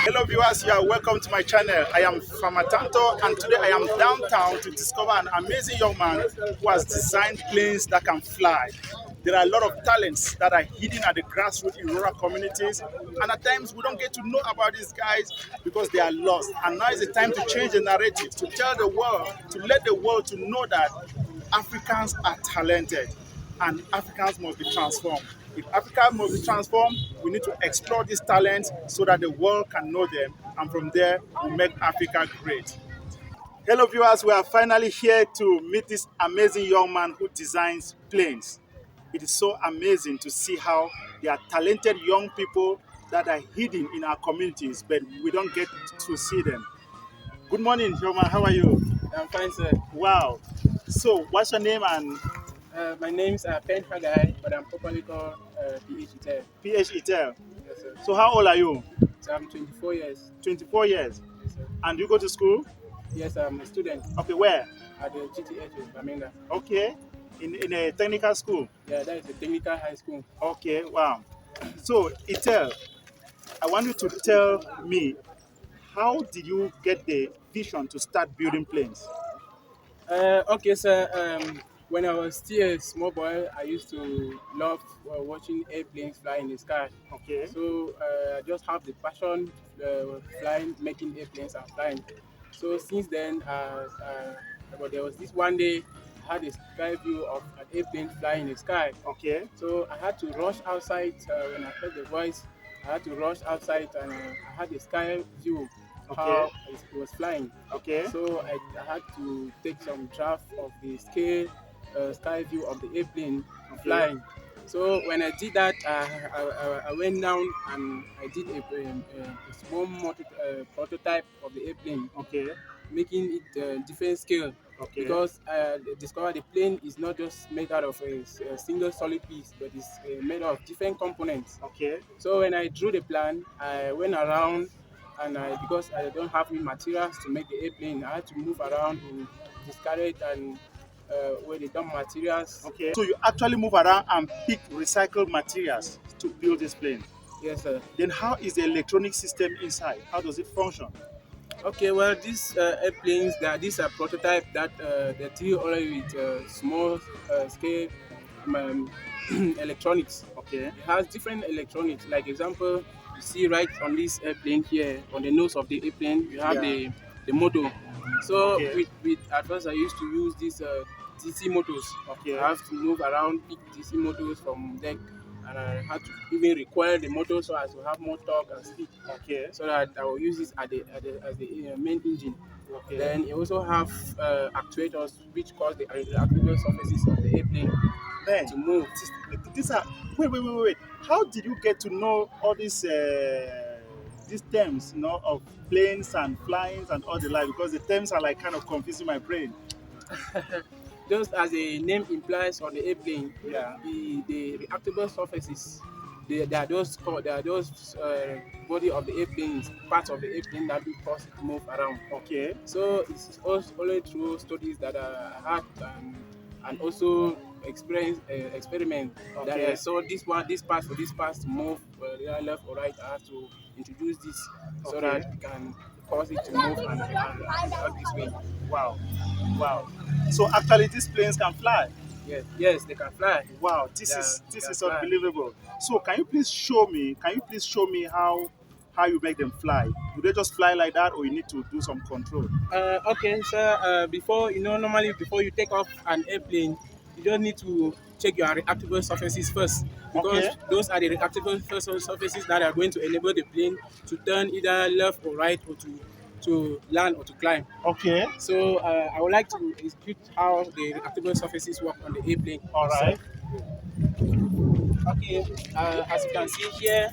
Hello viewers, you are welcome to my channel. I am fatantoh, and today I am downtown to discover an amazing young man who has designed planes that can fly. There are a lot of talents that are hidden at the grassroots in rural communities, and at times we don't get to know about these guys because they are lost. And now is the time to change the narrative, to tell the world, to let the world to know that Africans are talented and Africans must be transformed. If Africa must be transformed, we need to explore these talents so that the world can know them, and from there, we'll make Africa great. Hello viewers, we are finally here to meet this amazing young man who designs planes. It is so amazing to see how there are talented young people that are hidden in our communities, but we don't get to see them. Good morning, young man. How are you? I'm fine, sir. Wow. So, what's your name and My name's Pen Haggai, but I'm properly called PH Ithiel. PH Ithiel? Yes, sir. So, how old are you? So I'm 24 years. 24 years. Yes, sir. And you go to school? Yes, I'm a student Okay, where? at the GTH in Bamenga. Okay. In a technical school? Yeah, that is a technical high school. Okay, wow. So, Ithiel, I want you to tell me, how did you get the vision to start building planes? Okay, sir. When I was still a small boy, I used to love watching airplanes fly in the sky. Okay. So I just have the passion flying, making airplanes and flying. So since then, but there was this one day I had a sky view of an airplane flying in the sky. Okay. So I had to rush outside when I heard the voice. I had to rush outside and I had a sky view how it was flying. Okay. So I had to take some draft of the scale sky view of the airplane flying. So when I did that, I went down and I did a small prototype of the airplane, Okay. making it different scale. Okay. Because I discovered the plane is not just made out of a single solid piece, but it's made of different components. Okay. So when I drew the plan, I went around and because I don't have any materials to make the airplane, I had to move around to discard and where they dump materials. Okay. So you actually move around and pick recycled materials to build this plane. Yes, sir. Then how is the electronic system inside? How does it function? Okay, well, these airplanes, these are prototype that they're still already with small scale electronics. Okay. It has different electronics. Like example, you see right on this airplane here, on the nose of the airplane, you have the motor. So with at first I used to use these DC motors. Okay. I have to move around, pick DC motors from deck, and I had to even require the motor so as to have more torque and speed. Okay. So that I will use this as the main engine. Okay. Then it also have actuators which cause the actual surfaces of the airplane to move. These are wait. How did you get to know all these terms, of planes and flyings and all the like? Because the terms are like kind of confusing my brain. Just as the name implies on the airplane, Yeah. the reactable surfaces, they are those body of the airplane, parts of the airplane that we cause it to move around. Okay. So it's only through studies that I had and also experiment that I saw this part for this part to move left or right. I have to introduce this so that it can cause it to move and out this way. Wow. So actually these planes can fly. Yes, they can fly. Wow, this is unbelievable. So can you please show me how you make them fly? Do they just fly like that, or you need to do some control? Okay, sir. Normally before you take off an airplane, you don't need to check your reactable surfaces first, because those are the reactable surfaces that are going to enable the plane to turn either left or right, or to to land or to climb. Okay. So I would like to execute how the retractable surfaces work on the airplane All right. itself. Okay, as you can see here,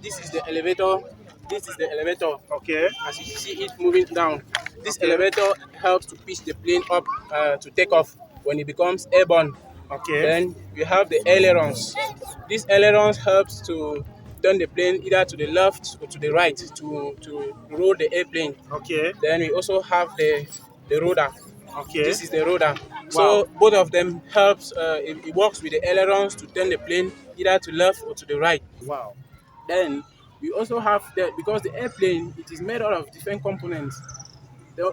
this is the elevator. This is the elevator. Okay. As you see it moving down, this Okay. elevator helps to pitch the plane up to take off when it becomes airborne. Okay. Then we have the ailerons. These ailerons helps to turn the plane either to the left or to the right to roll the airplane. Okay. Then we also have the rudder. Okay. This is the rudder. Wow. So both of them helps. It works with the ailerons to turn the plane either to left or to the right. Wow. Then we also have because the airplane it is made out of different components.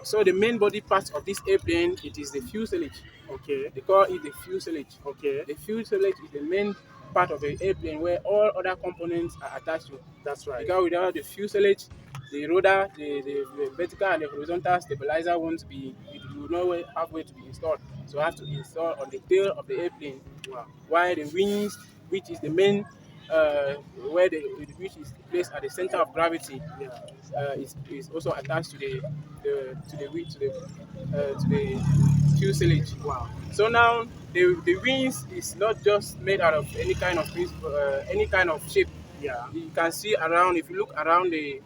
So the main body part of this airplane it is the fuselage. Okay. They call it the fuselage. Okay. The fuselage is the main part of the airplane where all other components are attached to. That's right. Because without the fuselage, the rudder, the vertical and the horizontal stabilizer won't be, it will not have way to be installed. So I have to install on the tail of the airplane. Wow. While the wings, which is the main, where which is placed at the center of gravity, Yeah. is also attached to the fuselage. Wow. So now the wings is not just made out of any kind of shape. Yeah. You can see around if you look around the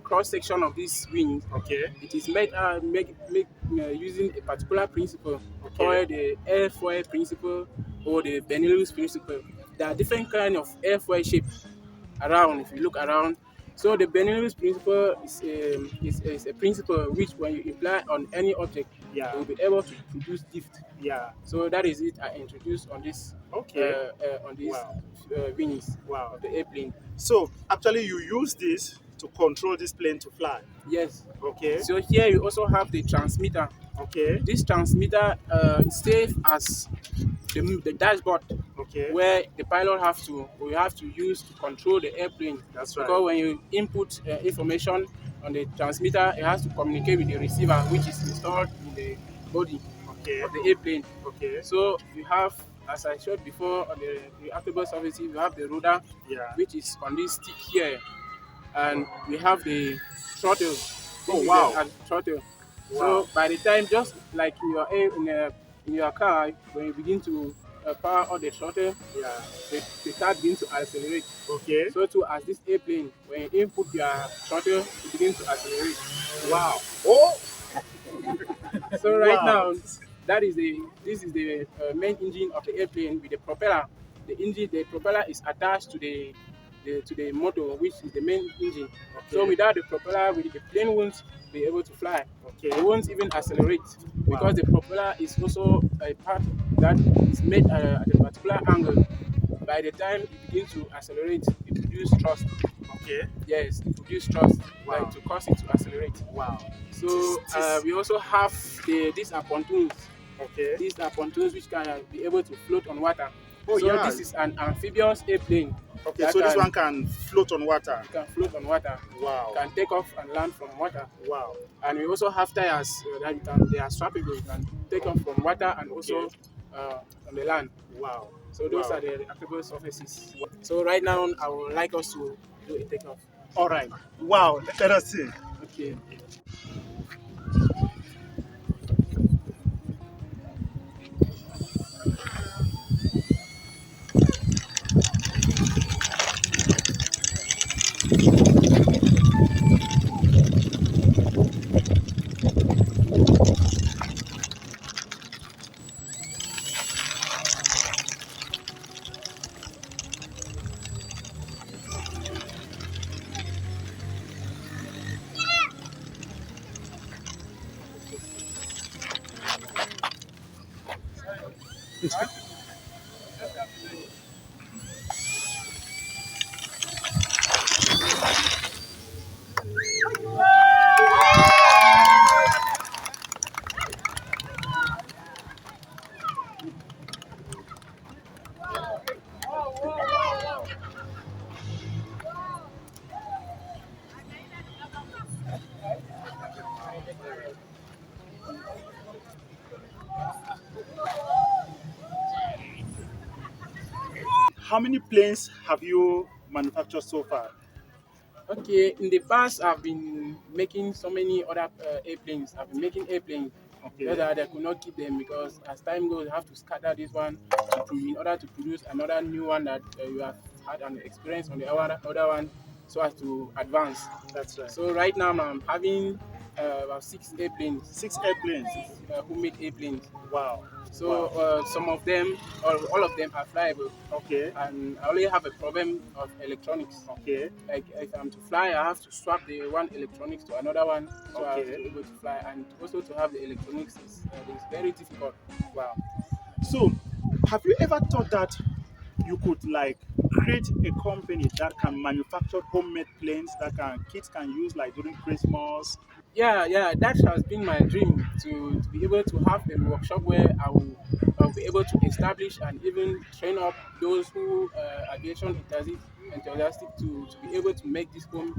cross section of this wing. Okay. It is made using a particular principle Okay. called the airfoil principle or the Benelux principle. There are different kind of airfoil shapes around. If you look around, so the Benelux principle is a principle which, when you apply on any object, Yeah. it will be able to produce lift. Yeah. So that is it I introduced on this Okay. on these Wow. wings Wow. of the airplane. So actually, you use this to control this plane to fly. Yes. Okay. So here you also have the transmitter. Okay. This transmitter serves as the dashboard Okay. where the pilot have to use to control the airplane. That's right. Because when you input information on the transmitter, it has to communicate with the receiver, which is installed in the body Okay. of the airplane. Okay. So you have, as I showed before, on the reactable surfaces, you have the rudder, Yeah. which is on this stick here, and we have the throttle. Oh, This is wow. the throttle. Wow. So by the time, just like in your car, when you begin to power on the throttle, Yeah. the car begins to accelerate. Okay. So too as this airplane, when you input your throttle, it begins to accelerate. Wow. Oh. So right Wow. now, this is the main engine of the airplane with the propeller. The propeller is attached to the motor, which is the main engine. Okay. So without the propeller, the plane won't be able to fly. Okay. It won't even accelerate Wow. because the propeller is also a part that is made at a particular angle. By the time it begins to accelerate, it produces thrust. Okay. Yes, it produces thrust, Wow. like to cause it to accelerate. Wow. So we also have these are pontoons. Okay. These are pontoons which can be able to float on water. Oh, so yeah. this is an amphibious airplane. Okay. that So this one can float on water. can float on water. Wow. Can take off and land from water. Wow. And we also have tires that they are swappable. You can take off from water and also on the land. Wow. So those Wow. are the reactable surfaces. So right now I would like us to do a takeoff. All right. Wow. Let us see. Okay. How many planes have you manufactured so far? Okay, in the past, I've been making so many other airplanes. I've been making airplanes. Just Okay. that I could not keep them because as time goes, you have to scatter this one in order to produce another new one that you have had an experience on the other one, so as to advance. That's right. So right now, I'm having about six airplanes, Six airplanes. six homemade airplanes. Wow. So Wow. some of them, or all of them, are flyable, Okay. and I only have a problem of electronics. Okay. Like if I'm to fly, I have to swap the one electronics to another one, so I have to Okay. be able to fly. And also to have the electronics is very difficult. Wow. So, have you ever thought that you could like create a company that can manufacture homemade planes that can kids can use like during Christmas? Yeah, that has been my dream to be able to have a workshop where I'll be able to establish and even train up those who aviation enthusiastic to be able to make this home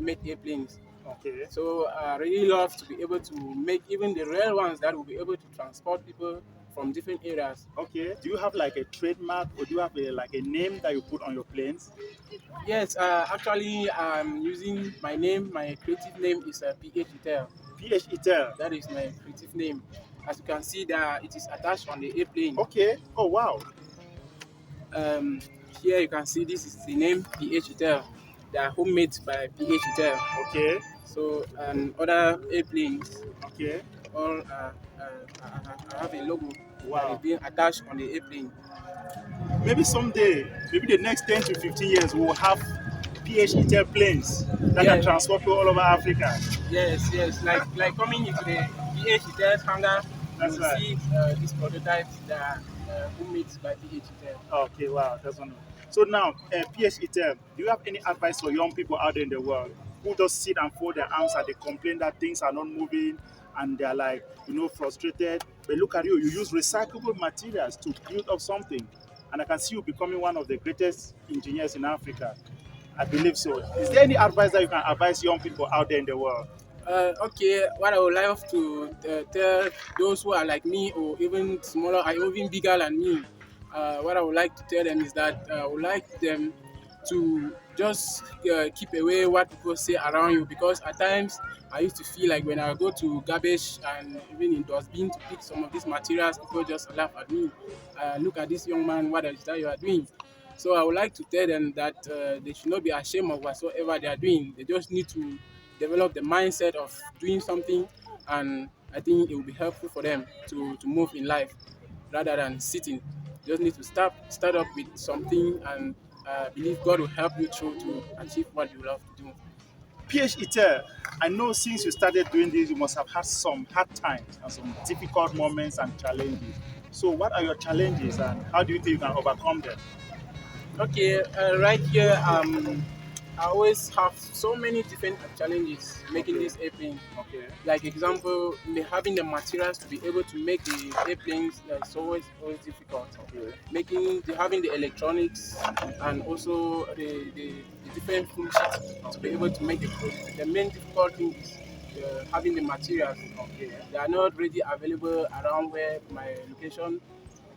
made airplanes. Okay. So I really love to be able to make even the real ones that will be able to transport people from different areas. Okay. Do you have like a trademark or do you have a like a name that you put on your planes? Yes, actually, I'm using my name. My creative name is PH Ithiel. PH Ithiel. That is my creative name. As you can see, that it is attached on the airplane. Okay. Oh wow. Um, Here you can see this is the name PH Ithiel. They are homemade by PH Ithiel. Okay. So, and other airplanes, Okay. all I have a logo that is Wow. being attached on the airplane. Maybe someday, maybe the next 10 to 15 years, we'll have PH Ithiel planes that can Yeah, transport people all over Africa. yes. Like coming into the PH Ithiel's hangar, you That's will right. see these prototypes that are homemade by PH Ithiel. Okay, wow, that's wonderful. So now, PH Ithiel, do you have any advice for young people out there in the world who just sit and fold their arms and they complain that things are not moving and they're like, frustrated? But look at you, you use recyclable materials to build up something. And I can see you becoming one of the greatest engineers in Africa. I believe so. Is there any advice that you can advise young people out there in the world? Okay, what I would like to tell those who are like me or even smaller or even bigger than me, what I would like to tell them is that I would like them to just keep away what people say around you, because at times I used to feel like when I go to garbage and even in dustbin to pick some of these materials, people just laugh at me. Look at this young man, what is that you are doing? So I would like to tell them that they should not be ashamed of whatsoever they are doing. They just need to develop the mindset of doing something, and I think it will be helpful for them to move in life rather than sitting. You just need to start up with something, and believe God will help you through to achieve what you love to do. PH Itel, I know since you started doing this, you must have had some hard times and some difficult moments and challenges. So, what are your challenges and how do you think you can overcome them? Okay, right here, I always have so many different challenges making Okay, this airplane. okay, Like example, having the materials to be able to make the airplanes, that's always difficult. okay, Having the electronics and also the different functions to be able to make the product. The main difficult thing is having the materials. okay, They are not really available around where my location,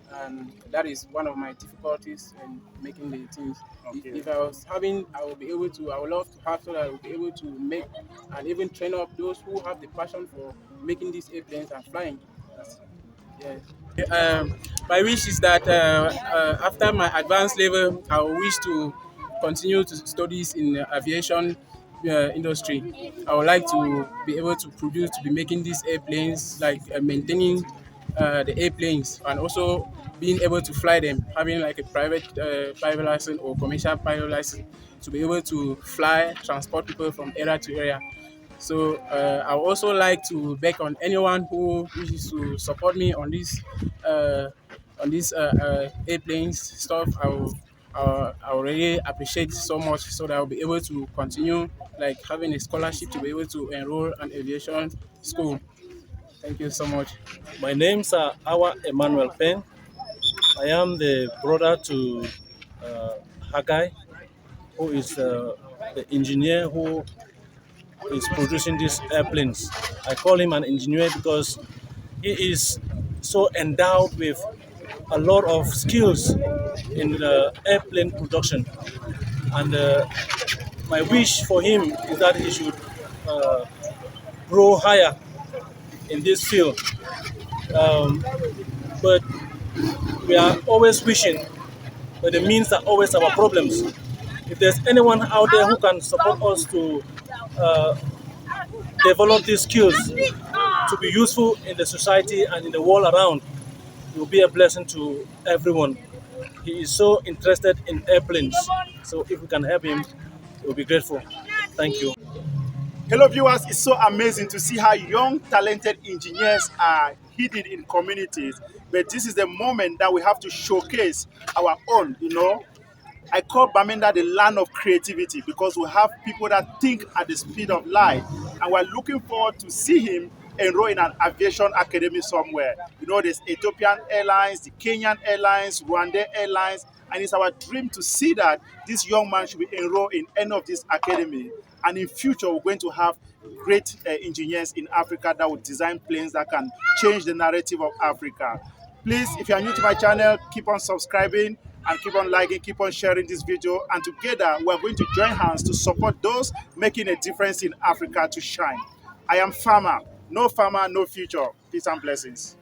and that is one of my difficulties in making the things. okay. If I was having, I would love to have, so that I will be able to make and even train up those who have the passion for making these airplanes and flying. That's, Yes. My wish is that after my advanced level, I wish to continue to studies in the aviation industry. I would like to be able to produce, to be making these airplanes, like maintaining the airplanes, and also being able to fly them, having like a private pilot license or commercial pilot license to be able to fly, transport people from area to area. So I would also like to beg on anyone who wishes to support me uh, on this airplanes stuff. I will really appreciate so much, so that I'll be able to continue like having a scholarship to be able to enroll an aviation school. Thank you so much. My name's Awa Emmanuel Pen. I am the brother to uh, Haggai, who is the engineer who is producing these airplanes. I call him an engineer because he is so endowed with a lot of skills in the airplane production. And My wish for him is that he should uh, grow higher in this field. Um, but we are always wishing, but the means are always our problems. If there's anyone out there who can support us to uh, develop these skills to be useful in the society and in the world around, it will be a blessing to everyone. He is so interested in airplanes, so if we can help him, we'll be grateful. Thank you. Hello viewers, it's so amazing to see how young talented engineers are hidden in communities, but this is the moment that we have to showcase our own, I call Bamenda the land of creativity because we have people that think at the speed of light, and we're looking forward to see him enroll in an aviation academy somewhere. There's Ethiopian Airlines, the Kenyan Airlines, Rwanda Airlines, and it's our dream to see that this young man should be enrolled in any of these academy. And in future, we're going to have great engineers in Africa that will design planes that can change the narrative of Africa. Please, if you are new to my channel, keep on subscribing and keep on liking, keep on sharing this video. And together, we're going to join hands to support those making a difference in Africa to shine. I am Farmer. No farmer, no future. Peace and blessings.